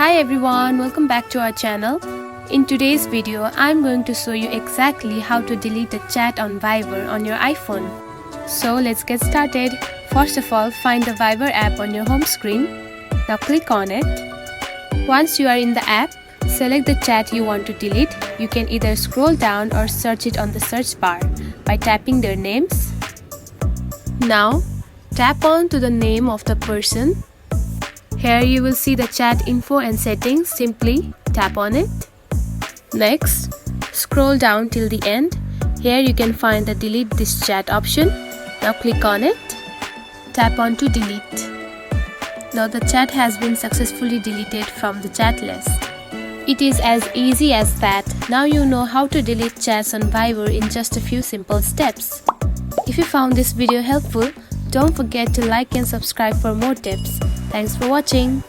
Hi everyone, welcome back to our channel. In today's video, I'm going to show you exactly how to delete the chat on Viber on your iPhone. So let's get started. First of all, find the Viber app on your home screen. Now click on it. Once you are in the app, select the chat you want to delete. You can either scroll down or search it on the search bar by tapping their names. Now, tap on to the name of the person. Here you will see the chat info and settings. Simply tap on it. Next, scroll down till the end. Here you can find the delete this chat option. Now click on it. Tap on to delete. Now the chat has been successfully deleted from the chat list. It is as easy as that. Now you know how to delete chats on Viber in just a few simple steps. If you found this video helpful, don't forget to like and subscribe for more tips. Thanks for watching.